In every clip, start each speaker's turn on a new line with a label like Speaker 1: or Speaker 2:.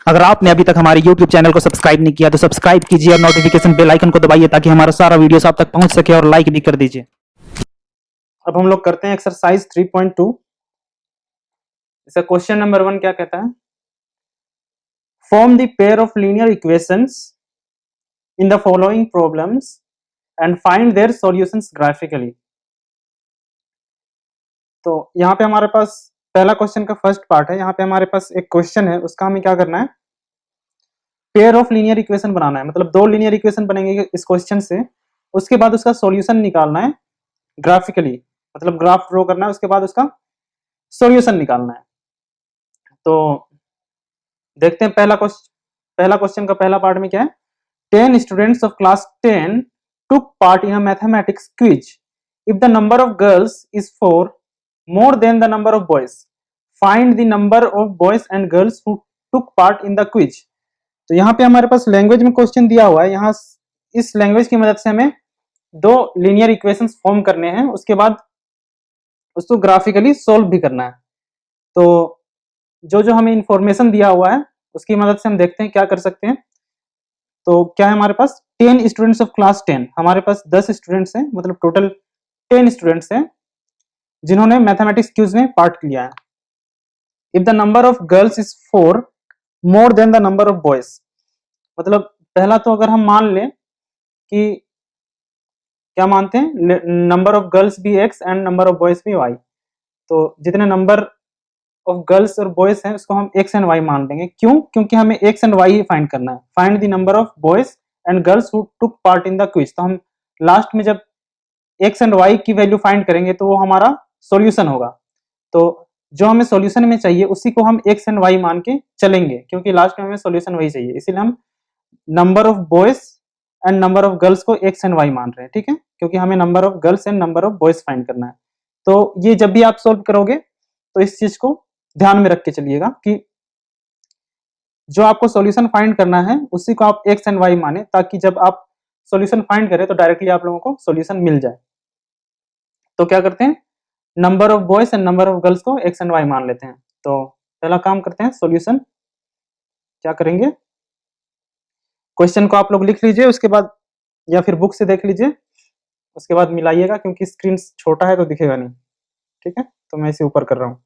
Speaker 1: अगर आपने अभी तक हमारे YouTube चैनल को सब्सक्राइब नहीं किया तो सब्सक्राइब कीजिए और नोटिफिकेशन बेल आइकन को दबाइए ताकि हमारा सारा वीडियो आप तक पहुंच सके और लाइक भी कर दीजिए।
Speaker 2: अब हम लोग करते हैं एक्सरसाइज 3.2। इसका क्वेश्चन नंबर 1 क्या कहता है? Form the pair of linear equations in the following problems and find their solutions graphically. तो यहाँ पे हमारे पास पहला क्वेश्चन का फर्स्ट पार्ट है। यहाँ पे हमारे पास एक क्वेश्चन है, उसका हमें क्या करना है? पेयर ऑफ लीनियर इक्वेशन बनाना है, मतलब दो लीनियर इक्वेशन बनेंगे इस क्वेश्चन से। उसके बाद उसका सॉल्यूशन निकालना है ग्राफिकली, मतलब ग्राफ ड्रॉ करना है, उसके बाद उसका सॉल्यूशन निकालना है। तो देखते हैं पहला क्वेश्चन का पहला पार्ट में क्या है? 10 students of class 10 took part in a mathematics quiz. If the number of girls is 4 more than the number of boys, find the number of boys and girls who took part in the quiz. तो यहाँ पे हमारे पास language में question दिया हुआ है। यहाँ इस लैंग्वेज की मदद से हमें दो लीनियर इक्वेशंस फॉर्म करने हैं, उसके बाद उसको ग्राफिकली सोल्व भी करना है। तो जो जो हमें इंफॉर्मेशन दिया हुआ है उसकी मदद से हम देखते हैं क्या कर सकते हैं। तो क्या है हमारे पास? 10 स्टूडेंट्स ऑफ क्लास 10, हमारे पास 10 स्टूडेंट्स हैं, मतलब टोटल 10 स्टूडेंट्स हैं जिन्होंने मैथमेटिक्स क्विज में पार्ट लिया है। If the number of girls is 4 more than the number of boys, मतलब पहला तो अगर हम मान लें कि क्या मानते हैं, नंबर ऑफ गर्ल्स भी x and number of boys भी y, तो जितने नंबर ऑफ गर्ल्स और बॉयज हैं उसको हम x एंड y मान लेंगे। क्यों? क्योंकि हमें x and y he find करना है। Find the number of boys and girls who took part in the quiz. तो हम लास्ट में जब x एंड y की वैल्यू फाइंड करेंगे तो वो हमारा सॉल्यूशन होगा। तो जो हमें सॉल्यूशन में चाहिए उसी को हम x एंड y मान के चलेंगे, क्योंकि लास्ट में हमें सॉल्यूशन वही चाहिए, इसीलिए हम number of boys and number of girls को x एंड y मान रहे हैं, ठीक है, क्योंकि हमें number of girls and number of boys find करना है। तो ये जब भी आप सोल्व करोगे तो इस चीज को ध्यान में रख के चलिएगा कि जो आपको सॉल्यूशन फाइंड करना है उसी को आप x एंड y माने, ताकि जब आप सॉल्यूशन फाइंड करें तो डायरेक्टली आप लोगों को सॉल्यूशन मिल जाए। तो क्या करते हैं, number of boys and number of girls को x एंड y मान लेते हैं। तो पहला काम करते हैं, सॉल्यूशन क्या करेंगे, क्वेश्चन को आप लोग लिख लीजिए, उसके बाद या फिर बुक से देख लीजिए, उसके बाद मिलाइएगा, क्योंकि स्क्रीन छोटा है तो दिखेगा नहीं, ठीक है, तो मैं इसे ऊपर कर रहा हूं।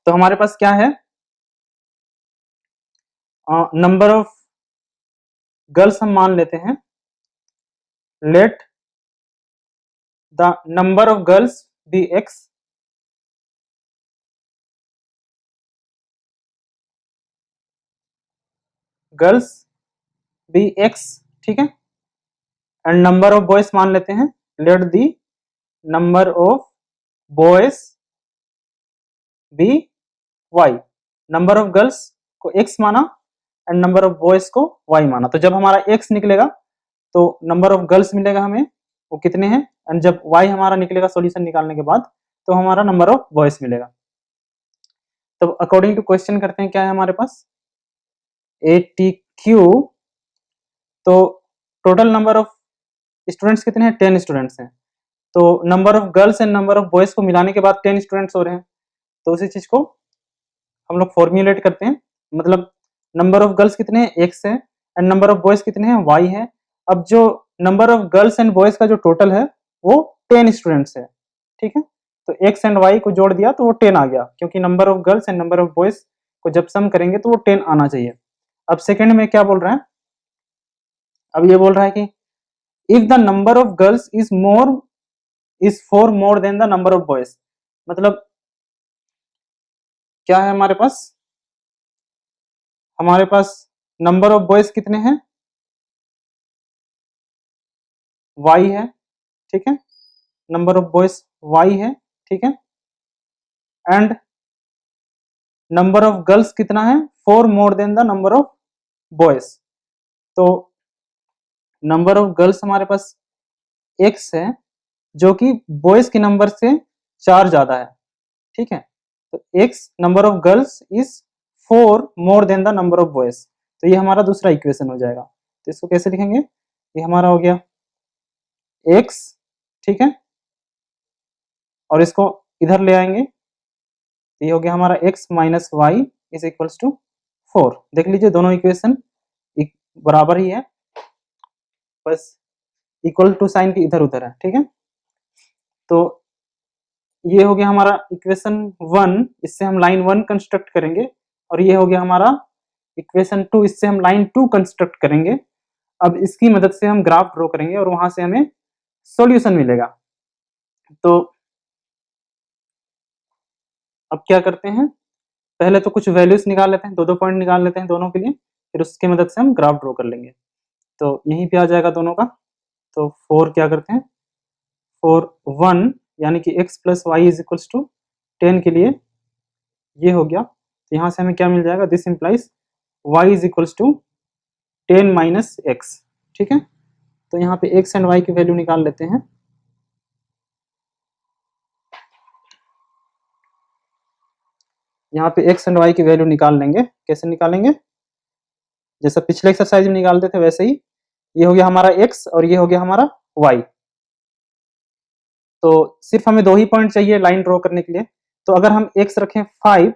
Speaker 2: तो हमारे पास क्या है, नंबर ऑफ गर्ल्स हम मान लेते हैं, let the number of girls be x, girls be x, ठीक है, एंड नंबर ऑफ बॉयज मान लेते हैं, let the number of boys be y। Number of girls को x माना एंड नंबर ऑफ बॉयज को y माना। तो जब हमारा x निकलेगा तो नंबर ऑफ गर्ल्स मिलेगा हमें, वो कितने हैं, एंड जब y हमारा निकलेगा सॉल्यूशन निकालने के बाद तो हमारा नंबर ऑफ बॉयज मिलेगा। तो अकॉर्डिंग टू क्वेश्चन करते हैं, क्या है हमारे पास, 80Q। तो टोटल नंबर ऑफ स्टूडेंट्स कितने हैं, 10 स्टूडेंट्स हैं। तो number of girls and number of boys को मिलाने के बाद 10 स्टूडेंट्स हो रहे हैं। तो उसी चीज को हम लोग फॉर्म्युलेट करते हैं, मतलब नंबर ऑफ गर्ल्स कितने हैं, x है, एंड नंबर ऑफ बॉयज कितने हैं, y है। अब जो number of girls and boys का जो टोटल है वो 10 स्टूडेंट्स है, ठीक है। तो x एंड y को जोड़ दिया तो वो 10 आ गया, क्योंकि number of girls and number of boys को जब सम करेंगे तो वो 10 आना चाहिए। अब सेकंड में क्या बोल रहा है, अब ये बोल रहा है कि if the number of girls is 4 more than the number of boys, मतलब क्या है हमारे पास नंबर ऑफ बॉयज कितने हैं, y है, ठीक है, नंबर ऑफ बॉयज y है, ठीक है, एंड नंबर ऑफ गर्ल्स कितना है, 4 more than the number of boys. तो नंबर ऑफ गर्ल्स हमारे पास x है, जो कि बॉयज के नंबर से 4 ज्यादा है, ठीक है। तो x number of girls is 4 more than the number of boys. तो ये हमारा दूसरा इक्वेशन हो जाएगा। तो इसको कैसे लिखेंगे, ये हमारा हो गया x, ठीक है, और इसको इधर ले आएंगे, तो ये हो गया हमारा x minus y is equals to 4। देख लीजिए दोनों इक्वेशन बराबर ही है, बस इक्वल टू साइन की इधर उधर है, ठीक है। तो ये हो गया हमारा इक्वेशन 1, इससे हम लाइन 1 कंस्ट्रक्ट करेंगे, और ये हो गया हमारा इक्वेशन 2, इससे हम लाइन 2 कंस्ट्रक्ट करेंगे। अब इसकी मदद से हम ग्राफ ड्रॉ करेंगे और वहां से हमें सॉल्यूशन मिलेगा। तो अब क्या करते हैं, पहले तो कुछ वैल्यूज निकाल लेते हैं, दो दो पॉइंट निकाल लेते हैं दोनों के लिए, फिर उसकी मदद से हम ग्राफ ड्रॉ कर लेंगे। तो यहीं पे आ जाएगा दोनों का। तो 4 क्या करते हैं, 4 1 यानी कि x plus y is equals to 10 के लिए ये हो गया। तो यहाँ से हमें क्या मिल जाएगा, this implies y is equals to 10 minus x, ठीक है। तो यहाँ पे x एंड y की वैल्यू निकाल लेते हैं। यहाँ पे x एंड y की वैल्यू निकाल लेंगे, कैसे निकालेंगे, जैसा पिछले एक्सरसाइज में निकालते थे वैसे ही। ये हो गया हमारा x और ये हो गया हमारा y। तो सिर्फ हमें दो ही पॉइंट चाहिए लाइन ड्रॉ करने के लिए। तो अगर हम x रखें 5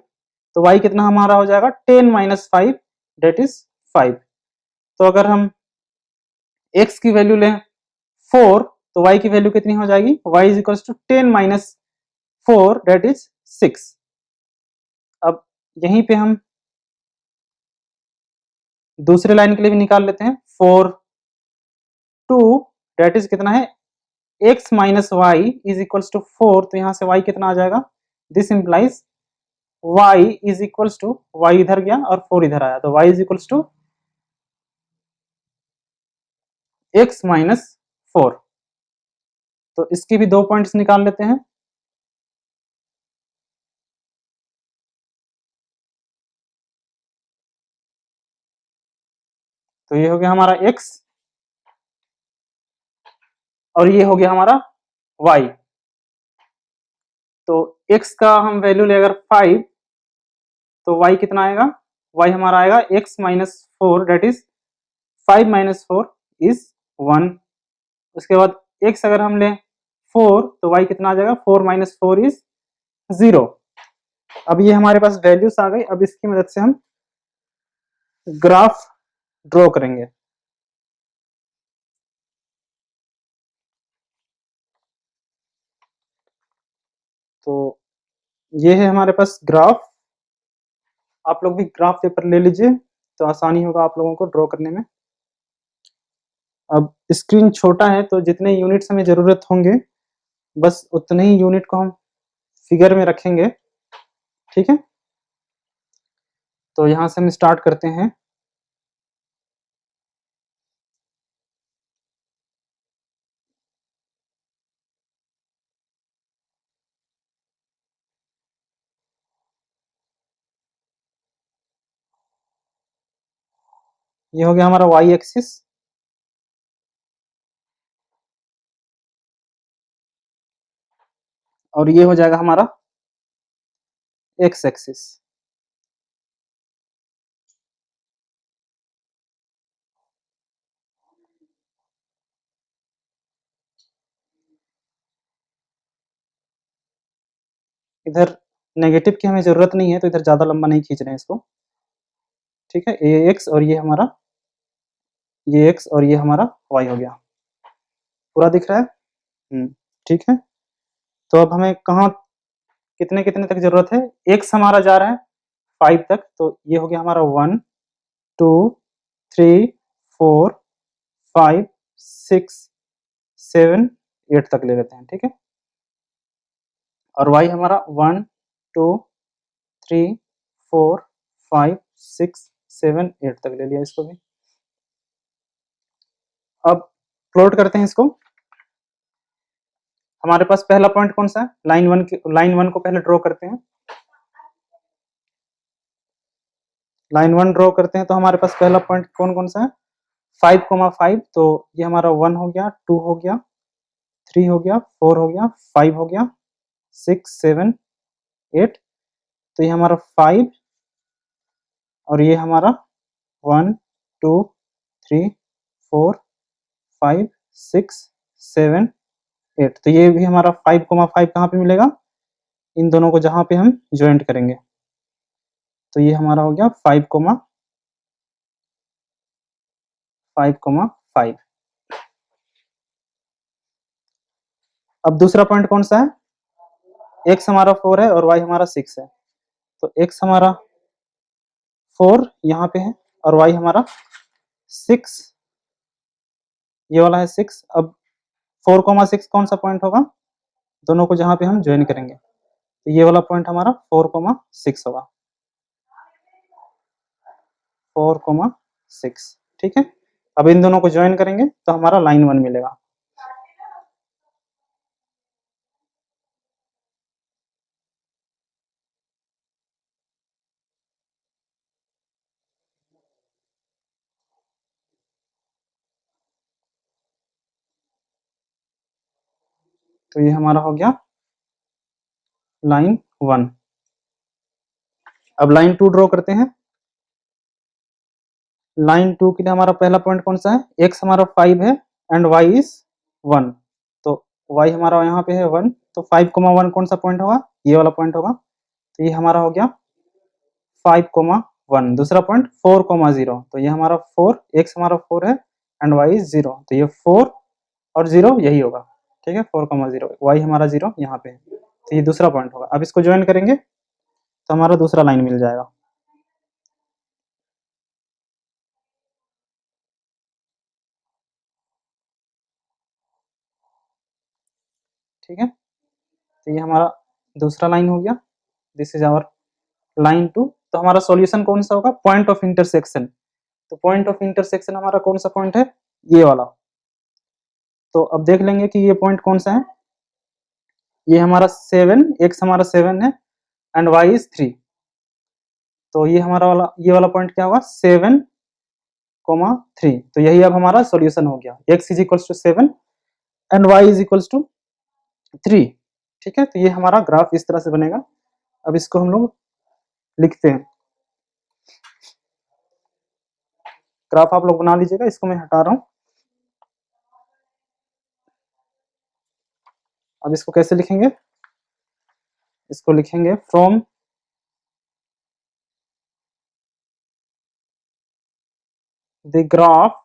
Speaker 2: तो y कितना हमारा हो जाएगा 10 माइनस 5 डेट इज 5। तो अगर हम x की वैल्यू लें 4 तो y की वैल्यू कितनी हो जाएगी, y is equal to 10 minus 4 that is 6। अब यहीं पे हम दूसरे लाइन के लिए भी निकाल लेते हैं। 4 2 डेट इज कितना है, x minus y is equals to 4। तो यहां से y कितना आ जाएगा, this implies y is equals to, y इधर गया और 4 इधर आया, तो y is equals to x minus 4। तो इसकी भी दो पॉइंट्स निकाल लेते हैं। तो ये हो गया हमारा x और ये हो गया हमारा y। तो x का हम वैल्यू ले अगर 5 तो y कितना आएगा, y हमारा आएगा x minus 4 that is 5 minus 4 is 1। उसके बाद x अगर हम लें 4 तो y कितना आ जाएगा, 4 माइनस 4 इज 0। अब ये हमारे पास वैल्यूज आ गई। अब इसकी मदद से हम ग्राफ ड्रॉ करेंगे। तो ये है हमारे पास ग्राफ। आप लोग भी ग्राफ पेपर ले लीजिए तो आसानी होगा आप लोगों को ड्रॉ करने में। अब स्क्रीन छोटा है तो जितने यूनिट्स हमें जरूरत होंगे बस उतने ही यूनिट को हम फिगर में रखेंगे, ठीक है। तो यहाँ से हम स्टार्ट करते हैं। ये हो गया हमारा y एक्सिस, और ये हो जाएगा हमारा x एक्सिस। इधर नेगेटिव की हमें जरूरत नहीं है तो इधर ज्यादा लंबा नहीं खींच रहे हैं इसको, ठीक है। ये x और ये हमारा, ये x और ये हमारा y हो गया। पूरा दिख रहा है, ठीक है। तो अब हमें कहाँ कितने कितने तक जरूरत है, x हमारा जा रहा है 5 तक, तो ये हो गया हमारा 1 2 3 4 5 6 7 8 तक ले लेते हैं, ठीक है। और y हमारा 1 2 3 4 5 6 7 8 तक ले लिया इसको भी। अब प्लॉट करते हैं इसको। हमारे पास पहला पॉइंट कौन सा है, लाइन वन को पहले ड्रॉ करते हैं। लाइन 1 ड्रॉ करते हैं तो हमारे पास पहला पॉइंट कौन कौन सा है, 5,5। तो ये हमारा 1 हो गया, 2 हो गया, 3 हो गया, 4 हो गया, 5 हो गया, 6 7 8। तो ये हमारा 5 और ये हमारा 1 2 3 4 5 6 7 8। तो ये भी हमारा 5,5 कहाँ पे मिलेगा, इन दोनों को जहाँ पे हम ज्वाइंट करेंगे। तो ये हमारा हो गया 5,5,5। अब दूसरा पॉइंट कौन सा है, x हमारा 4 है और y हमारा 6 है, तो x हमारा 4 यहाँ पे है और y हमारा 6, ये वाला है 6। अब 4,6 कौन सा पॉइंट होगा, दोनों को जहाँ पे हम ज्वाइन करेंगे, तो ये वाला पॉइंट हमारा 4,6 होगा, 4,6। ठीक है, अब इन दोनों को ज्वाइन करेंगे तो हमारा लाइन 1 मिलेगा। तो ये हमारा हो गया लाइन 1। अब लाइन 2 ड्रॉ करते हैं। लाइन 2 के लिए हमारा पहला पॉइंट कौन सा है, x हमारा 5 है एंड y इज 1, तो y हमारा यहाँ पे है 1, तो 5,1 कौन सा पॉइंट होगा, ये वाला पॉइंट होगा, तो ये हमारा हो गया 5,1। दूसरा पॉइंट 4,0, तो ये हमारा 4, x हमारा 4 है एंड y इज 0, तो ये 4 और 0 यही होगा। ठीक है, 4,0, y हमारा 0 यहाँ पे है, तो ये दूसरा पॉइंट होगा। अब इसको ज्वाइन करेंगे तो हमारा दूसरा लाइन मिल जाएगा। ठीक है, तो ये हमारा दूसरा लाइन हो गया, दिस इज आवर लाइन 2। तो हमारा सॉल्यूशन कौन सा होगा, पॉइंट ऑफ इंटरसेक्शन। तो पॉइंट ऑफ इंटरसेक्शन हमारा कौन सा पॉइंट है, ये वाला। तो अब देख लेंगे कि ये पॉइंट कौन सा है, ये हमारा 7, x हमारा 7 है एंड y इज 3, तो ये हमारा वाला, ये वाला पॉइंट क्या होगा, 7,3। तो यही अब हमारा सॉल्यूशन हो गया, x is equals to 7 and y is equals to 3। ठीक है, तो ये हमारा ग्राफ इस तरह से बनेगा। अब इसको हम लोग लिखते हैं, ग्राफ आप लोग बना लीजिएगा, इसको मैं हटा रहा हूं। अब इसको कैसे लिखेंगे, इसको लिखेंगे from the graph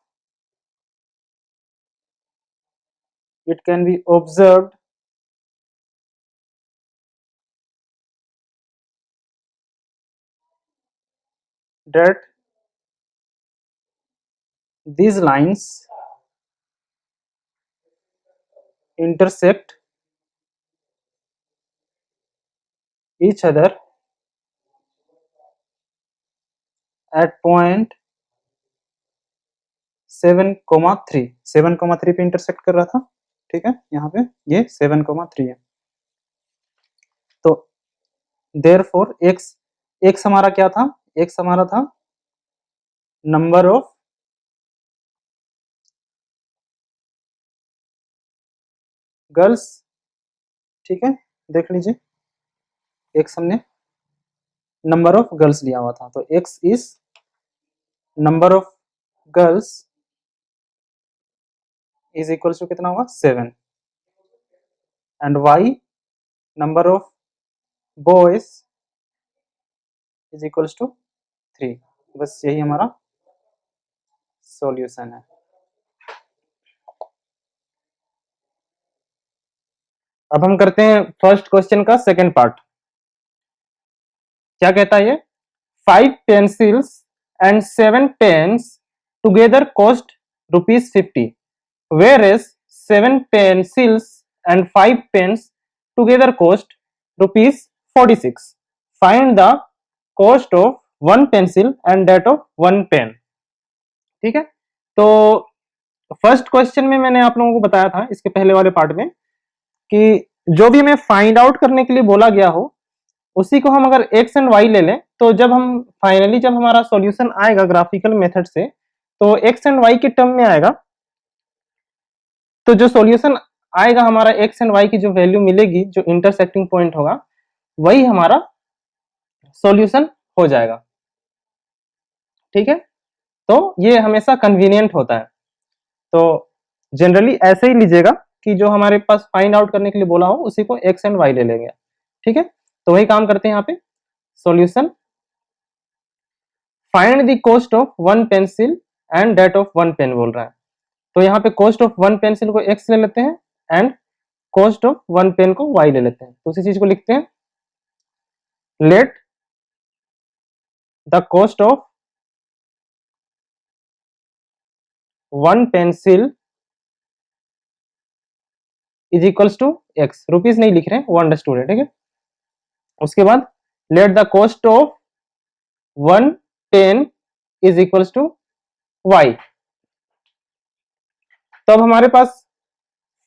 Speaker 2: it can be observed that these lines intersect each other at point 7,3। 7,3 पे इंटरसेक्ट कर रहा था। ठीक है, यहाँ पे ये 7,3 है। तो देयरफॉर x हमारा क्या था, x हमारा था नंबर ऑफ गर्ल्स। ठीक है, देख लीजिए, x हमने नंबर ऑफ गर्ल्स लिया हुआ था, तो x is number of girls is equal to कितना होगा, 7, and y number of boys is equals to 3। बस यही हमारा सॉल्यूशन है। अब हम करते हैं फर्स्ट क्वेश्चन का सेकंड पार्ट। क्या कहता है ये, 5 pencils and 7 pens together cost ₹50, whereas 7 pencils and 5 pens together cost ₹46. Find the cost of 1 pencil and that of 1 pen। ठीक है, तो फर्स्ट क्वेश्चन में मैंने आप लोगों को बताया था इसके पहले वाले पार्ट में कि जो भी हमें फाइंड आउट करने के लिए बोला गया हो उसी को हम अगर एक्स एंड वाई ले लें, तो जब हम फाइनली जब हमारा सॉल्यूशन आएगा ग्राफिकल मेथड से, तो एक्स एंड वाई के टर्म में आएगा। तो जो सॉल्यूशन आएगा हमारा एक्स एंड वाई की जो वैल्यू मिलेगी, जो इंटरसेक्टिंग पॉइंट होगा, वही हमारा सॉल्यूशन हो जाएगा। ठीक है, तो ये हमेशा कन्वीनियंट होता है। तो जनरली ऐसे ही लीजिएगा कि जो हमारे पास फाइंड आउट करने के लिए बोला हो उसी को एक्स एंड वाई ले लेंगे। ठीक है, तो वही काम करते हैं यहाँ पे। Solution find the cost of one pencil and that of one pen बोल रहा है। तो यहाँ पे कॉस्ट ऑफ वन पेंसिल को x ले लेते हैं and cost of one pen को y ले लेते हैं। तो उसी चीज को लिखते हैं, let the cost of one pencil is equals to x। Rupees नहीं लिख रहे हैं, वो अंडरस्टूड है, ठीक है। उसके बाद let the cost of one pen is equals to y। तो अब हमारे पास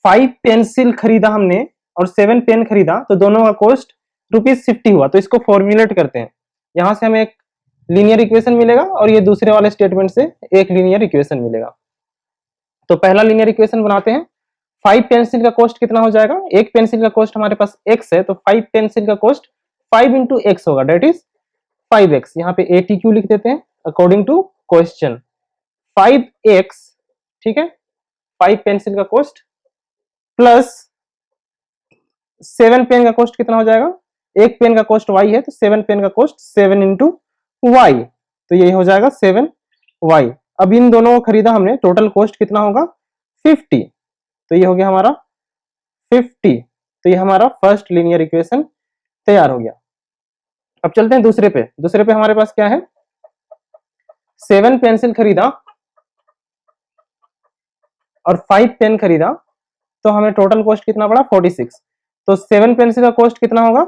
Speaker 2: 5 पेंसिल खरीदा हमने और 7 पेन खरीदा, तो दोनों का कॉस्ट ₹50 हुआ। तो इसको फॉर्मुलेट करते हैं, यहां से हमें एक लीनियर इक्वेशन मिलेगा और ये दूसरे वाले स्टेटमेंट से एक लीनियर इक्वेशन मिलेगा। तो पहला लीनियर इक्वेशन बनाते हैं। 5 पेंसिल का कॉस्ट कितना हो जाएगा, एक पेंसिल का कॉस्ट हमारे पास x है, तो 5 पेंसिल का कॉस्ट 5 इंटू एक्स होगा, डेट इज 5x। यहाँ पे ATQ लिख देते हैं अकॉर्डिंग टू क्वेश्चन। 5x, ठीक है, 5 पेंसिल का कॉस्ट प्लस 7 पेन का कॉस्ट कितना हो जाएगा, एक पेन का कॉस्ट y है, तो 7 पेन का कॉस्ट 7 इंटू वाई, तो ये हो जाएगा 7y। अब इन दोनों को खरीदा हमने, टोटल कॉस्ट कितना होगा 50, तो ये हो गया हमारा 50। तो ये हमारा फर्स्ट लीनियर इक्वेशन तैयार हो गया। अब चलते हैं दूसरे पे। दूसरे पे हमारे पास क्या है, 7 पेंसिल खरीदा और 5 पेन खरीदा, तो हमें टोटल कॉस्ट कितना पड़ा 46। तो 7 पेंसिल का कॉस्ट कितना होगा,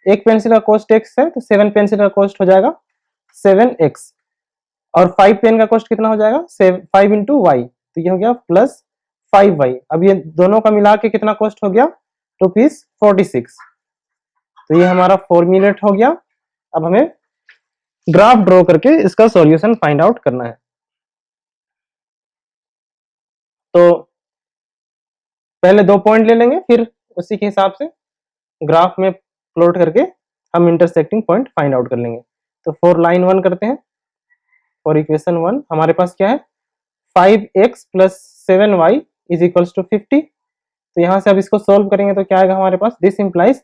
Speaker 2: एक पेंसिल का कॉस्ट x है, तो 7 पेंसिल का कॉस्ट हो जाएगा 7x और 5 पेन का कॉस्ट कितना हो जाएगा 5 इंटू वाई, तो ये हो गया प्लस 5y। अब ये दोनों का मिला के कितना कॉस्ट हो गया ₹46। तो ये हमारा फॉर्मुलेट हो गया। अब हमें ग्राफ ड्रॉ करके इसका सॉल्यूशन फाइंड आउट करना है। तो पहले 2 पॉइंट ले लेंगे, फिर उसी के हिसाब से ग्राफ में प्लॉट करके हम इंटरसेक्टिंग पॉइंट फाइंड आउट कर लेंगे। तो फॉर लाइन 1 करते हैं। फॉर इक्वेशन 1 हमारे पास क्या है, 5x plus 7y is equals to 50। तो यहां से अब इसको सोल्व करेंगे तो क्या आएगा हमारे पास, दिस इंप्लाइज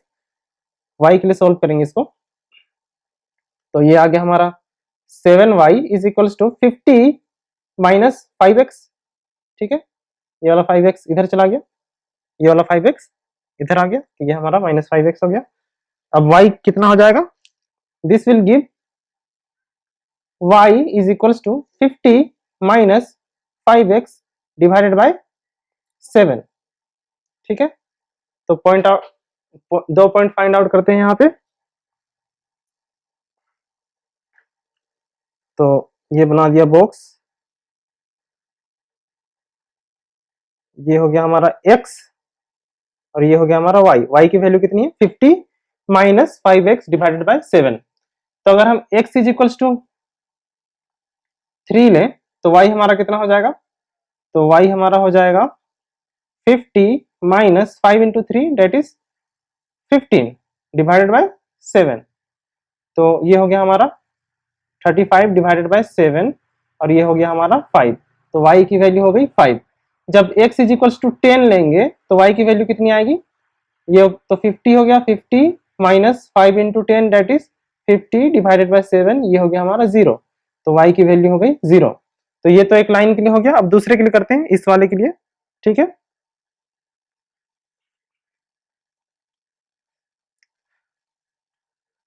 Speaker 2: y के लिए सोल्व करेंगे इसको, तो ये आ गया हमारा 7y is equals to 50 minus 5x, ठीक है। ये वाला 5x इधर चला गया, ये वाला 5x इधर आ गया, तो ये हमारा माइनस 5x हो गया। अब y कितना हो जाएगा, this will give y is equals to 50 minus 5x divided by 7, ठीक है। तो point out, 2 point find out करते हैं यहाँ पे। तो ये बना दिया बॉक्स, ये हो गया हमारा x और ये हो गया हमारा y की वैल्यू कितनी है 50 माइनस 5x डिवाइडेड बाय 7। तो अगर हम x इज इक्वल्स टू 3 लें तो y हमारा कितना हो जाएगा, तो y हमारा हो जाएगा 50 minus 5 into 3 that is 15 divided by 7। तो ये हो गया हमारा 35 डिवाइडेड बाय 7 और ये हो गया हमारा 5। तो y की वैल्यू हो गई 5। जब x इज इक्वल्स टू 10 लेंगे तो y की वैल्यू कितनी आएगी, ये तो 50 हो गया, 50 minus 5 into 10 that is 50 divided by 7, ये हो गया हमारा 0। तो y की वैल्यू हो गई 0। तो ये तो एक लाइन के लिए हो गया। अब दूसरे के लिए करते हैं, इस वाले के लिए, ठीक है।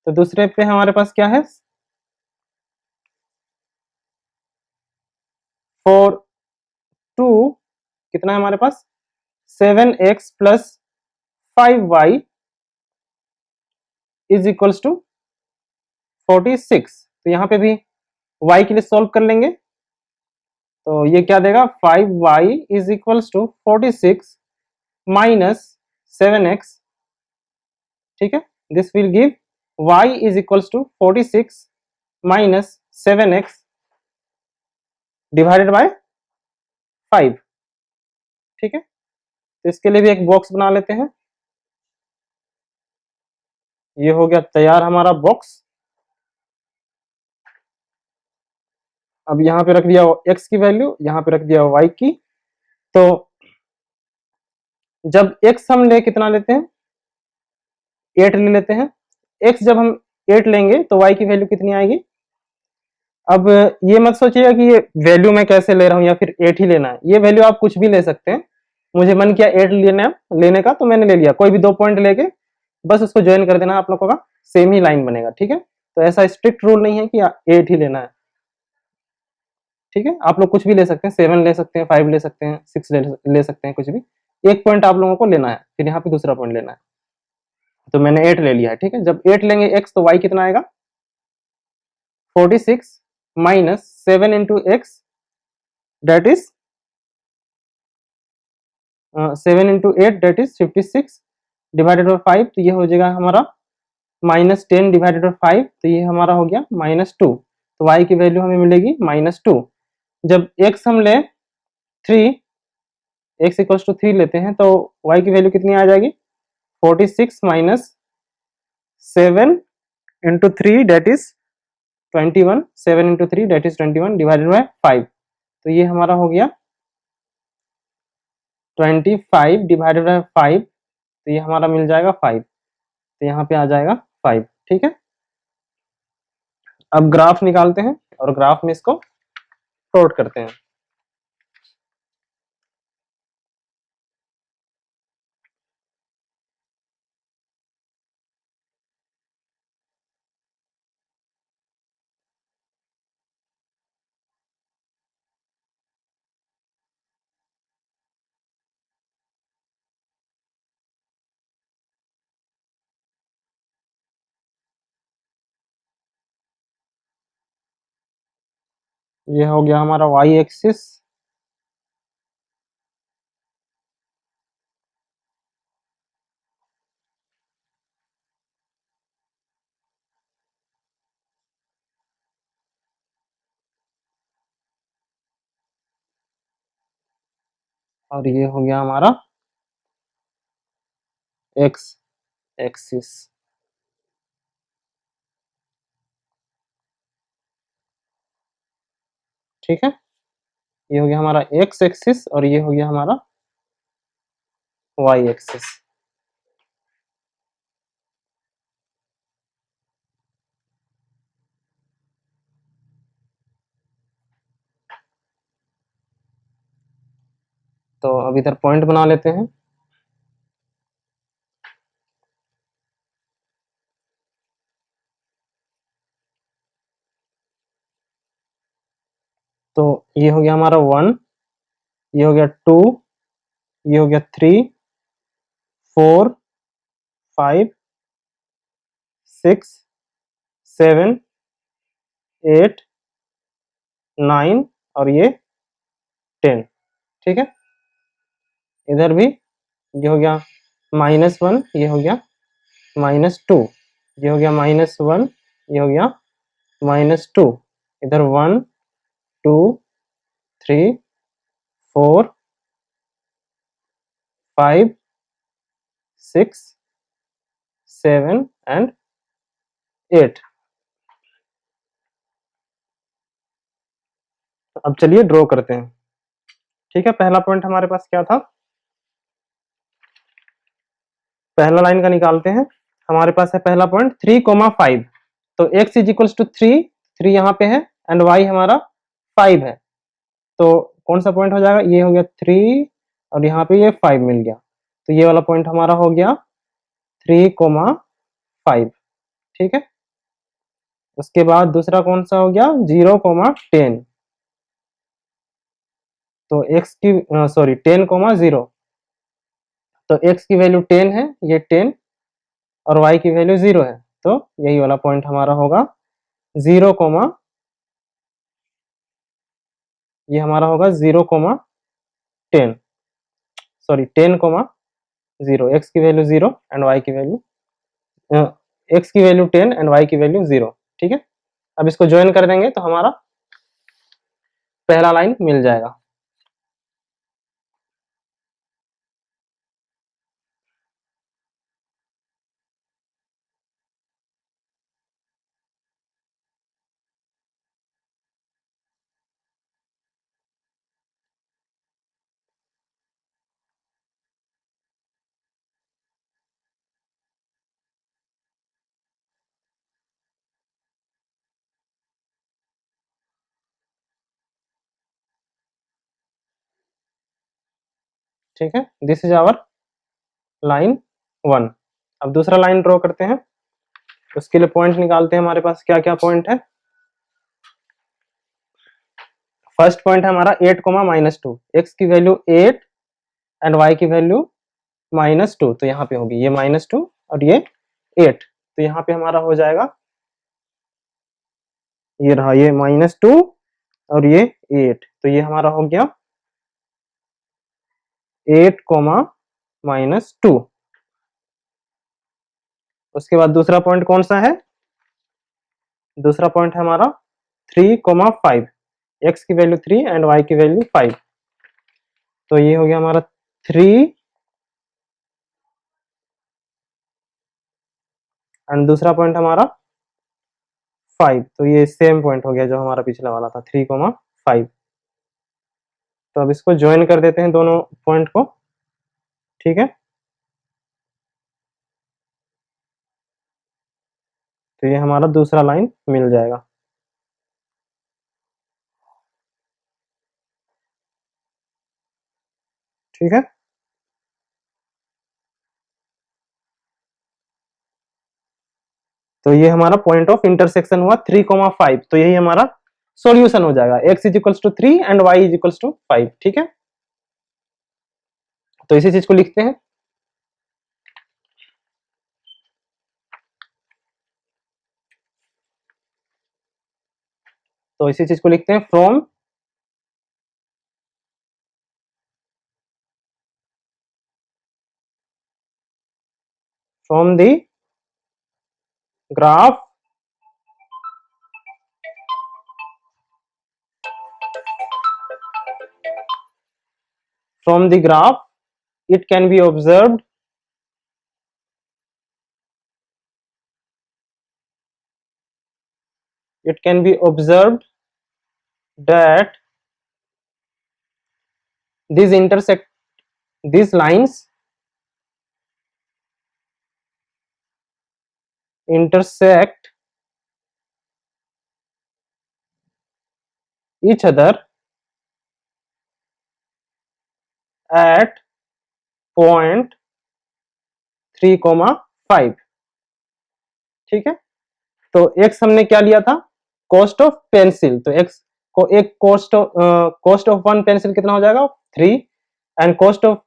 Speaker 2: तो दूसरे पे हमारे पास क्या है, 4 2 कितना है हमारे पास 7x plus 5y is equals to 46। तो यहाँ पे भी y के लिए सॉल्व कर लेंगे, तो ये क्या देगा 5y is equals to 46 minus 7x, ठीक है। This will give y is equals to 46 minus 7x divided by 5, ठीक है। तो इसके लिए भी एक बॉक्स बना लेते हैं। ये हो गया तैयार हमारा बॉक्स। अब यहाँ पे रख दिया x की वैल्यू, यहाँ पे रख दिया y की। तो जब x हम ले कितना लेते हैं 8 ले लेते हैं, x जब हम 8 लेंगे तो y की वैल्यू कितनी आएगी, अब ये मत सोचिएगा कि ये वैल्यू मैं कैसे ले रहा हूँ या फिर 8 ही लेना है। ये वैल्यू आप कुछ भी ले सकते हैं। मुझे मन किया 8 लेने का, तो मैंने ले लिया। कोई भी 2 पॉइंट लेके बस उसको ज्वाइन कर देना, आप लोगों का सेम ही लाइन बनेगा। ठीक है, तो ऐसा स्ट्रिक्ट रूल नहीं है कि 8 ही लेना है। ठीक है, आप लोग कुछ भी ले सकते हैं, 7 ले सकते हैं, 5 ले सकते हैं, 6 ले सकते हैं, कुछ भी। एक पॉइंट आप लोगों को लेना है, फिर यहाँ पे दूसरा पॉइंट लेना है। तो मैंने 8 ले लिया है। ठीक है, जब 8 लेंगे x, तो y कितना आएगा? 46 minus 7 into x, that is 7 into 8, that is 56 divided by 5। तो ये हो जाएगा हमारा -10 डिवाइडेड बाई 5, तो ये हमारा हो गया -2। तो y की वैल्यू हमें मिलेगी -2। जब x हम ले 3, x इक्वल्स टू 3 लेते हैं, तो y की वैल्यू कितनी आ जाएगी? 46 minus 7 into 3, that is 21। 7 into 3, that is 21 divided by 5। तो ये हमारा हो गया 25 डिवाइडेड बाई 5। तो ये हमारा मिल जाएगा 5। तो यहाँ पे आ जाएगा 5। ठीक है, अब ग्राफ निकालते हैं और ग्राफ में इसको प्लॉट करते हैं। ये हो गया हमारा y एक्सिस, और ये हो गया हमारा x एक्सिस। ठीक है, ये हो गया हमारा x एक्सिस और ये हो गया हमारा y एक्सिस। तो अब इधर पॉइंट बना लेते हैं। तो ये हो गया हमारा 1, ये हो गया 2, ये हो गया 3, 4, 5, 6, 7, 8, 9 और ये 10। ठीक है, इधर भी ये हो गया -1, ये हो गया -2, ये हो गया -1, ये हो गया -2। इधर 1, 2, 3, 4, 5, 6, 7 एंड 8। अब चलिए ड्रॉ करते हैं। ठीक है, पहला पॉइंट हमारे पास क्या था? पहला लाइन का निकालते हैं। हमारे पास है पहला पॉइंट 3,5। तो x इज इक्वल्स टू 3, 3 यहाँ पे है एंड y हमारा 5 है। तो कौन सा पॉइंट हो जाएगा? ये हो गया 3 और यहाँ पे ये 5 मिल गया। तो ये वाला पॉइंट हमारा हो गया 3,5। ठीक है, उसके बाद दूसरा कौन सा हो गया? 0,10। तो x की सॉरी 10,0। तो x की वैल्यू 10 है, ये 10 और y की वैल्यू 0 है। तो यही वाला पॉइंट हमारा होगा 0, ये हमारा होगा 0,10, सॉरी 10,0। x की वैल्यू 0 एंड y की वैल्यू x की वैल्यू 10 एंड y की वैल्यू 0। ठीक है, अब इसको ज्वाइन कर देंगे तो हमारा पहला लाइन मिल जाएगा। ठीक है, दिस इज आवर लाइन 1। अब दूसरा लाइन ड्रॉ करते हैं, उसके लिए पॉइंट निकालते हैं। हमारे पास क्या क्या पॉइंट है। फर्स्ट पॉइंट है हमारा 8 -2, एक्स की वैल्यू 8 एंड वाई की वैल्यू -2, तो यहाँ पे होगी ये -2 और ये 8, तो यहाँ पे हमारा हो जाएगा, ये रहा ये -2 और ये 8, तो ये हमारा हो गया 8 -2। उसके बाद दूसरा पॉइंट कौन सा है, दूसरा पॉइंट है हमारा 3 5, एक्स की वैल्यू 3 एंड वाई की वैल्यू 5, तो ये हो गया हमारा 3 एंड दूसरा पॉइंट हमारा 5, तो ये सेम पॉइंट हो गया जो हमारा पिछला वाला था 3 5। तो अब इसको ज्वाइन कर देते हैं दोनों पॉइंट को, ठीक है, तो ये हमारा दूसरा लाइन मिल जाएगा। ठीक है, तो ये हमारा पॉइंट ऑफ इंटरसेक्शन हुआ 3 5, तो यही हमारा सॉल्यूशन हो जाएगा, x = 3 एंड y = 5। ठीक है, तो इसी चीज को लिखते हैं, तो इसी चीज को लिखते हैं from the graph it can be observed that these lines intersect each other at point 3 5। ठीक है, तो x हमने क्या लिया था, कॉस्ट ऑफ पेंसिल, तो x को एक कॉस्ट ऑफ वन पेंसिल कितना हो जाएगा 3, and cost of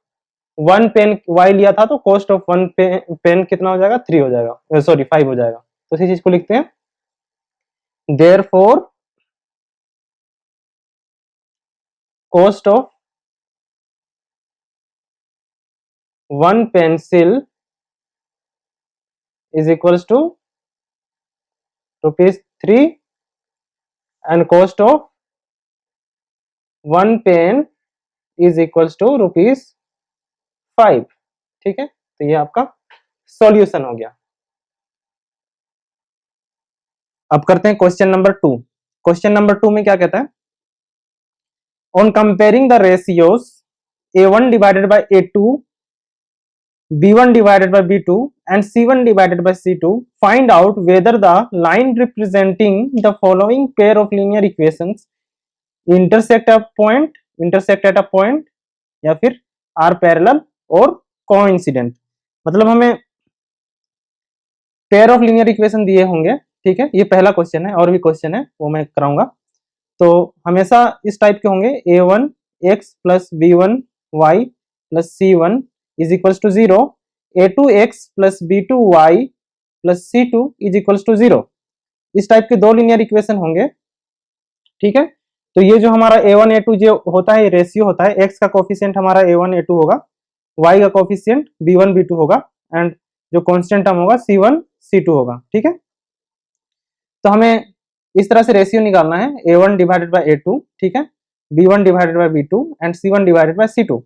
Speaker 2: one pen y लिया था, तो कॉस्ट ऑफ वन पेन कितना हो जाएगा 3 हो जाएगा, सॉरी 5 हो जाएगा। तो इसी चीज को लिखते हैं, therefore cost of one pencil is equals to ₹3 and cost of one pen is equals to ₹5। ठीक है, तो ये आपका सॉल्यूशन हो गया। अब करते हैं क्वेश्चन नंबर 2। क्वेश्चन नंबर 2 में क्या कहता है, on comparing the ratios A1 divided by A2, B1 divided by B2 and C1 divided by C2, find out whether the line representing the following pair of linear equations intersect at a point या फिर are parallel और coincident। मतलब हमें pair of linear equation दिए होंगे, ठीक है, ये पहला क्वेश्चन है, और भी क्वेश्चन है वो मैं कराऊंगा। तो हमेशा इस टाइप के होंगे, A1 x plus B1 y plus C1 is equals to 0, A2 x plus B2 y plus C2 is equals to 0। इस टाइप के दो लीनियर इक्वेशन होंगे। ठीक है, तो ये जो हमारा A1 A2 जो होता है, रेशियो होता है, x का कोफिशिएंट हमारा A1 A2 होगा, y का कोफिशिएंट B1 B2 होगा, एंड जो कांस्टेंट टर्म होगा C1 C2 होगा। ठीक है, तो हमें इस तरह से रेशियो निकालना है, A1 डिवाइडेड बाय A2, ठीक है, B1 divided by B2 and C1 divided by C2।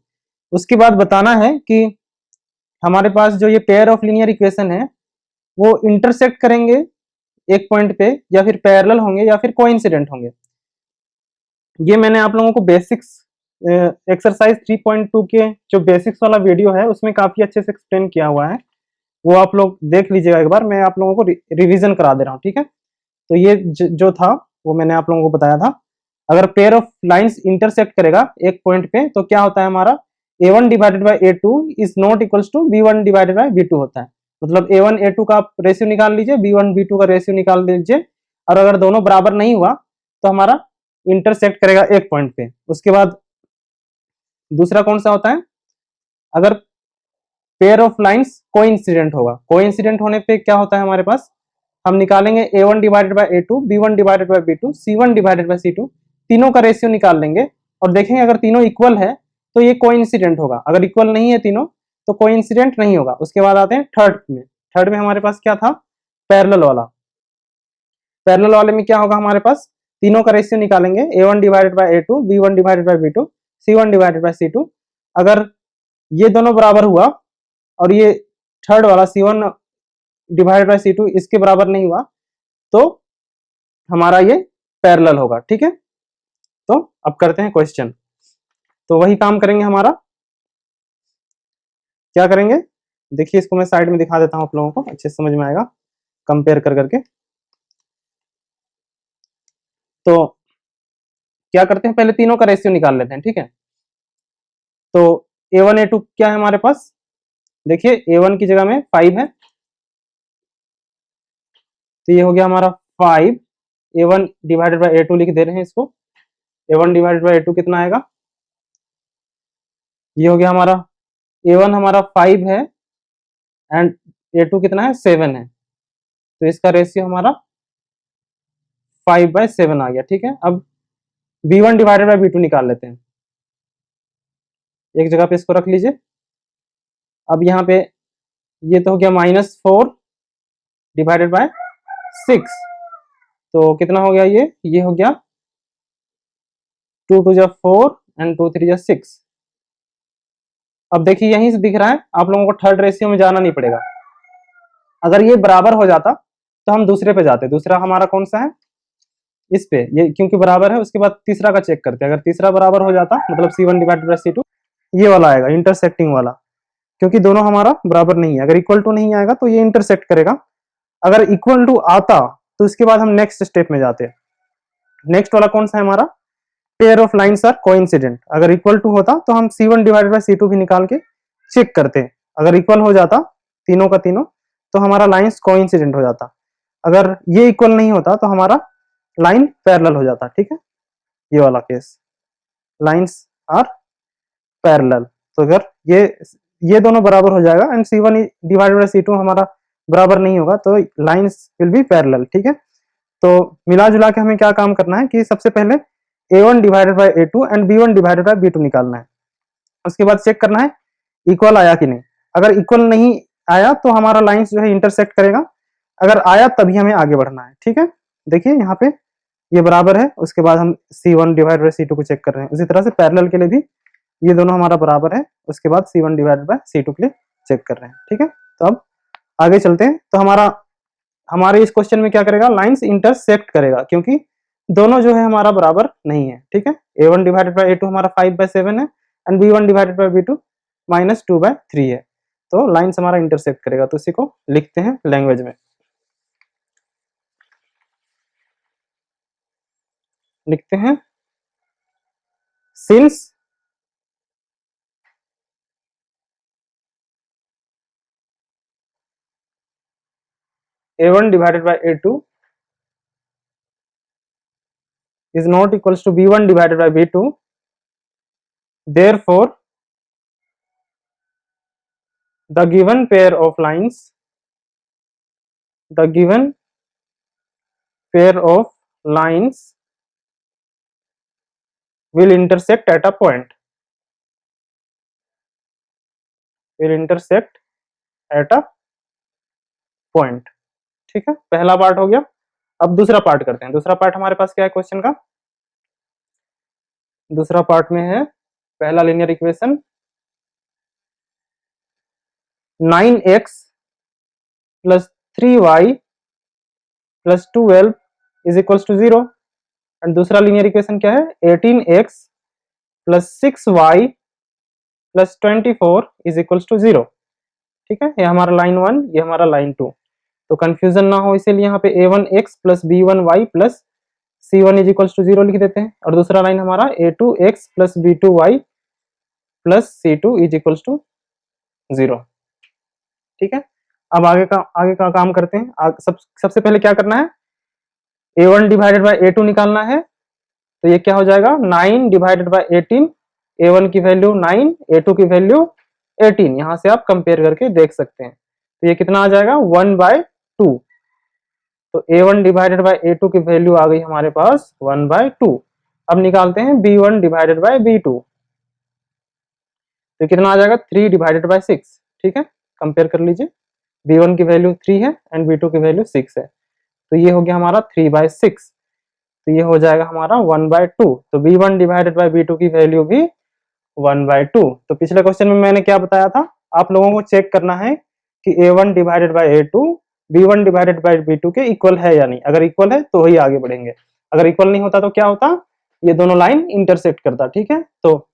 Speaker 2: उसके बाद बताना है कि हमारे पास जो ये पेयर ऑफ लीनियर इक्वेशन है वो इंटरसेक्ट करेंगे एक पॉइंट पे, या फिर पैरेलल होंगे, या फिर कोइंसिडेंट होंगे। ये मैंने आप लोगों को बेसिक्स एक्सरसाइज 3.2 के जो बेसिक्स वाला वीडियो है उसमें काफी अच्छे से एक्सप्लेन किया हुआ है, वो आप लोग देख लीजिएगा एक बार, मैं आप लोगों को रिवीजन करा दे रहा हूँ। ठीक है, तो ये जो था वो मैंने आप लोगों को बताया था, अगर पेयर ऑफ लाइंस इंटरसेक्ट करेगा एक पॉइंट पे तो क्या होता है हमारा, A1 divided by A2 is not equals to B1 divided by B2 होता है। मतलब A1 A2 का आप रेशियो निकाल लीजिए, B1 B2 का रेशियो निकाल लीजिए, और अगर दोनों बराबर नहीं हुआ तो हमारा इंटरसेक्ट करेगा एक पॉइंट पे। उसके बाद दूसरा कौन सा होता है, अगर पेयर ऑफ लाइंस कोइंसिडेंट होगा। कोइंसिडेंट होने पे क्या होता है हमारे पास, हम निकालेंगे A1 divided by A2, B1 divided by B2, C1 divided by C2, तीनों का रेशियो निकाल लेंगे और देखेंगे अगर तीनों इक्वल है तो ये कोइंसिडेंट होगा, अगर इक्वल नहीं है तीनों तो कोइंसिडेंट नहीं होगा। उसके बाद आते हैं थर्ड में। थर्ड में हमारे पास क्या था, पैरेलल वाला। पैरेलल वाले में क्या होगा, हमारे पास तीनों का रेशियो निकालेंगे, A1 divided by A2, B1 divided by B2, C1 divided by C2। अगर ये दोनों बराबर हुआ और ये थर्ड वाला C1 डिवाइडेड बाय C2 इसके बराबर नहीं हुआ तो हमारा ये पैरेलल होगा। ठीक है, तो अब करते हैं क्वेश्चन। तो वही काम करेंगे हमारा, क्या करेंगे देखिए, इसको मैं साइड में दिखा देता हूं आप लोगों को, अच्छे से समझ में आएगा कंपेयर कर करके। तो क्या करते हैं, पहले तीनों का रेशियो निकाल लेते हैं। ठीक है, तो A1 A2 क्या है हमारे पास, देखिए A1 की जगह में 5 है, तो ये हो गया हमारा 5। A1 डिवाइडेड बाय A2 लिख दे रहे हैं इसको। A1 डिवाइडेड बाय A2 कितना आएगा, ये हो गया हमारा A1 हमारा 5 है एंड A2 कितना है 7 है, तो इसका रेशियो हमारा 5/7 आ गया। ठीक है, अब B1 डिवाइडेड बाय B2 निकाल लेते हैं, एक जगह पे इसको रख लीजिए। अब यहाँ पे ये तो हो गया -4 डिवाइडेड बाय 6, तो कितना हो गया, ये हो गया 2 2 जा 4 एंड 2 3 जा 6। अब देखिए यहीं से दिख रहा है, आप लोगों को थर्ड रेशियो में जाना नहीं पड़ेगा। अगर ये बराबर हो जाता तो हम दूसरे पे जाते, दूसरा हमारा कौन सा है, इस पे, ये क्योंकि बराबर है। उसके बाद तीसरा का चेक करते हैं, अगर तीसरा बराबर हो जाता मतलब C1 डिवाइडेड बाय C2, ये वाला आएगा इंटरसेक्टिंग वाला, क्योंकि दोनों हमारा बराबर नहीं है। अगर इक्वल टू नहीं आएगा तो ये इंटरसेक्ट करेगा, अगर इक्वल टू आता तो उसके बाद हम नेक्स्ट स्टेप में जाते हैं। नेक्स्ट वाला कौन सा है हमारा, pair of lines are coincident. अगर इक्वल टू होता तो हम C1 डिवाइडेड बाय C2 भी निकाल के चेक करते हैं, अगर इक्वल हो जाता तीनों का तीनों तो हमारा लाइंस कोइंसिडेंट हो जाता, अगर ये इक्वल नहीं होता तो हमारा लाइन पैरेलल हो जाता। ठीक है, ये वाला केस, लाइंस आर पैरेलल, तो अगर ये दोनों बराबर हो जाएगा and C1 divided by C2 हमारा बराबर नहीं होगा तो लाइंस विल बी पैरेलल। ठीक है, तो मिला जुला के हमें क्या काम करना है कि सबसे पहले A1 divided by A2 and B1 divided by B2 निकालना है। उसके बाद चेक करना है इक्वल आया कि नहीं, अगर इक्वल नहीं आया तो हमारा लाइंस जो है इंटरसेक्ट करेगा, अगर आया तभी हमें आगे बढ़ना है। ठीक है, देखिए यहाँ पे ये बराबर है, उसके बाद हम C1 डिवाइडेड बाय C2 को चेक कर रहे हैं। उसी तरह से पैरेलल के लिए भी ये दोनों हमारा बराबर है, उसके बाद C1 डिवाइडेड बाय C2 के लिए चेक कर रहे हैं। ठीक है, तो अब आगे चलते हैं। तो हमारे इस क्वेश्चन में क्या करेगा, लाइंस इंटरसेक्ट करेगा, क्योंकि दोनों जो है हमारा बराबर नहीं है। ठीक है, A1 डिवाइडेड बाय A2 हमारा 5/7 है and B1 divided by B2 -2/3 है, तो लाइंस हमारा इंटरसेक्ट करेगा। तो इसी को लिखते हैं लैंग्वेज में, लिखते हैं since A1 divided by A2 is not equals to B1 divided by B2, therefore the given pair of lines will intersect at a point, ठीक है, पहला पार्ट हो गया। अब दूसरा पार्ट करते हैं। दूसरा पार्ट हमारे पास क्या है क्वेश्चन का, दूसरा पार्ट में है पहला linear equation 9x plus 3y plus 12 is equals to 0, and दूसरा लीनियर इक्वेशन क्या है 18x plus 6y plus 24 is equals to 0। ठीक है, ये हमारा लाइन 1, ये हमारा लाइन 2, तो कंफ्यूजन ना हो इसीलिए यहाँ पे a1x plus b1y plus c1 is equals to 0 लिख देते हैं, और दूसरा लाइन हमारा a2x plus b2y plus C2 is equals to 0। ठीक है, अब आगे का काम करते हैं। सबसे पहले क्या करना है, A1 डिवाइडेड बाय A2 निकालना है। तो ये क्या हो जाएगा, 9 डिवाइडेड बाय 18। A1 की वैल्यू 9, A2 की वैल्यू 18। यहां से आप कंपेयर करके देख सकते हैं। तो ये कितना आ जाएगा, 1/2। तो A1 डिवाइडेड बाय A2 की वैल्यू आ गई हमारे पास 1/2। अब निकालते हैं B1 डिवाइडेड बाय B2। तो कितना आ जाएगा, 3 डिवाइडेड बाय 6। ठीक है, कंपेयर कर लीजिए। B1 की वैल्यू 3 है एंड B2 की वैल्यू 6 है। तो ये हो गया हमारा 3/6। तो ये हो जाएगा हमारा 1/2। तो B1 डिवाइडेड बाय B2 की वैल्यू भी 1/2। तो पिछले क्वेश्चन में मैंने क्या बताया था, आप लोगों को चेक करना है कि A1 divided by A2 B1 divided by B2 के इक्वल है या नहीं। अगर इक्वल है तो ही आगे बढ़ेंगे, अगर इक्वल नहीं होता तो क्या होता, ये दोनों लाइन इंटरसेक्ट करता। ठीक है, तो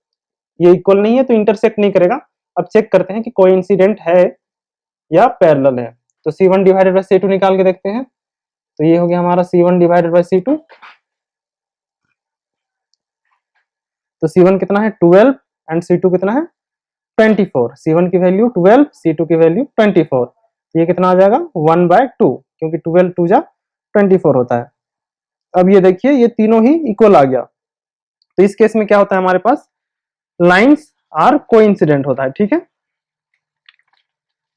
Speaker 2: ये इक्वल नहीं है तो इंटरसेक्ट नहीं करेगा। अब चेक करते हैं कि कोइंसिडेंट है या पैरेलल है। तो C1 डिवाइडेड बाय C2 निकाल के देखते हैं। तो ये हो गया हमारा C1 डिवाइडेड बाय C2। तो C1 कितना है, 12 एंड C2 कितना है, 24। C1 की वैल्यू 12, C2 की वैल्यू 24। ये कितना आ जाएगा, 1/2, क्योंकि 12 2 जा 24 होता है। अब ये देखिए, ये तीनों ही इक्वल आ गया। तो इस केस में क्या होता है, हमारे पास लाइंस आर कोइंसिडेंट होता है। ठीक है,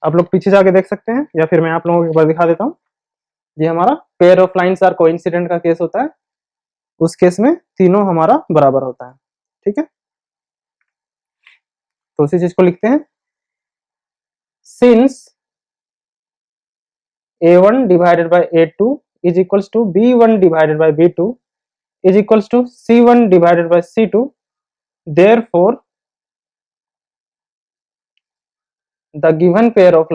Speaker 2: आप लोग पीछे जाके देख सकते हैं या फिर मैं आप लोगों को एक बार दिखा देता हूँ। ये हमारा pair of lines are coincident का केस होता है। उस केस में तीनों हमारा बराबर होता है। ठीक है, तो उसी चीज को लिखते हैं, since A1 divided by A2 is equals to B1 divided by B2 is equals to C1 divided by C2, therefore the given pair of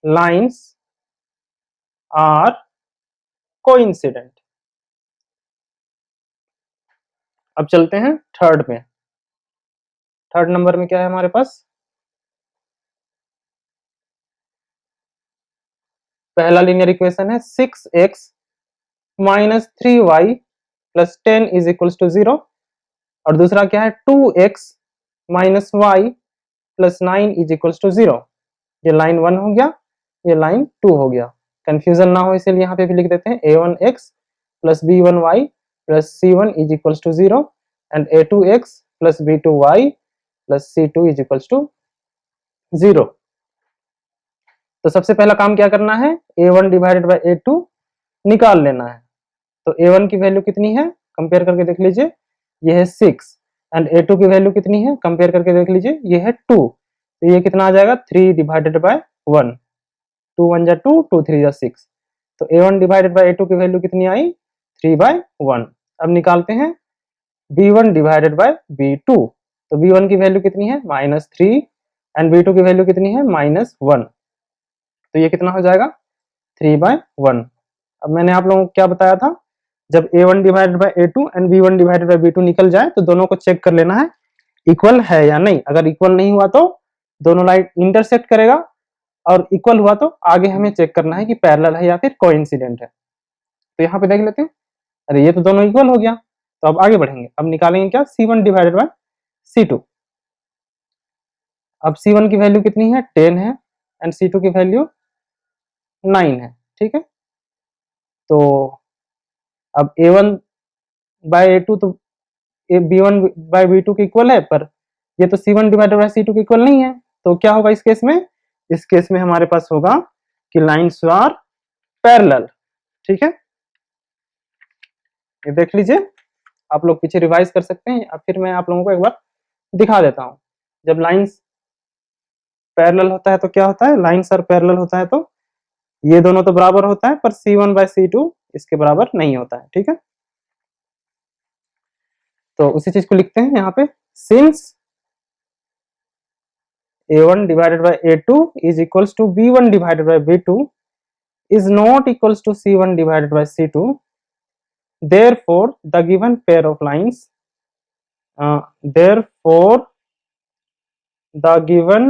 Speaker 2: lines are coincident। अब चलते हैं थर्ड में। थर्ड नंबर में क्या है हमारे पास, पहला लीनियर इक्वेशन है 6x minus 3y plus 10 is equals to 0। और दूसरा क्या है, 2x minus y plus 9 is equals to 0। ये लाइन 1 हो गया, ये लाइन 2 हो गया। कंफ्यूजन ना हो इसलिए यहाँ पे भी लिख देते हैं A1x plus B1y plus C1 is equals to 0 and A2x plus B2y plus C2 is equals to 0। तो सबसे पहला काम क्या करना है, A1 डिवाइडेड बाय A2 निकाल लेना है। तो A1 की वैल्यू कितनी है, कंपेयर करके देख लीजिए, ये है 6 एंड A2 की वैल्यू कितनी है, कंपेयर करके देख लीजिए, ये है 2। तो ये कितना आ जाएगा, 3 डिवाइडेड बाय 1। 2 1 जा 2, 2 3 जा 6। तो A1 डिवाइडेड बाय A2 की वैल्यू कितनी आई, 3/1। अब निकालते हैं B1 डिवाइडेड बाय B2। तो B1 की वैल्यू कितनी है, -3 एंड B2 की वैल्यू कितनी है, -1। तो ये कितना हो जाएगा, 3/1। अब मैंने आप लोगों को क्या बताया था, जब A1 divided by A2 and B1 divided by B2 निकल जाए तो दोनों को चेक कर लेना है इक्वल है या नहीं। अगर इक्वल नहीं हुआ तो दोनों लाइन इंटरसेक्ट करेगा, और इक्वल हुआ तो आगे हमें चेक करना है कि पैरेलल है या फिर कोइंसिडेंट है। तो यहाँ पे देख लेते हैं, अरे ये तो दोनों इक्वल हो गया। तो अब आगे बढ़ेंगे, अब निकालेंगे क्या, C1 डिवाइडेड बाय C2। अब C1 की वैल्यू कितनी है, 10 है एंड C2 की वैल्यू 9 है। ठीक है, तो अब A1 बाय A2 तो B1 बाय B2 के इक्वल है, पर ये तो C1 डिवाइडेड बाय C2 के इक्वल नहीं है। तो क्या होगा इस केस में, इस केस में हमारे पास होगा कि लाइंस आर पैरेलल। ठीक है, ये देख लीजिए, आप लोग पीछे रिवाइज कर सकते हैं, या फिर मैं आप लोगों को एक बार दिखा देता हूं। जब लाइंस पैरेलल होता है तो क्या होता है, लाइंस आर पैरेलल होता है तो ये दोनों तो बराबर होता है, पर C1 बाय C2 इसके बराबर नहीं होता है। ठीक है, तो उसी चीज को लिखते हैं यहाँ पे, since A1 divided by A2 is equals to B1 divided by B2 is not equals to C1 divided by C2. Therefore, the given pair of lines, therefore the given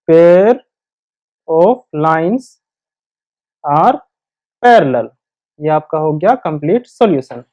Speaker 2: pair of lines are parallel. ये आपका हो गया complete solution.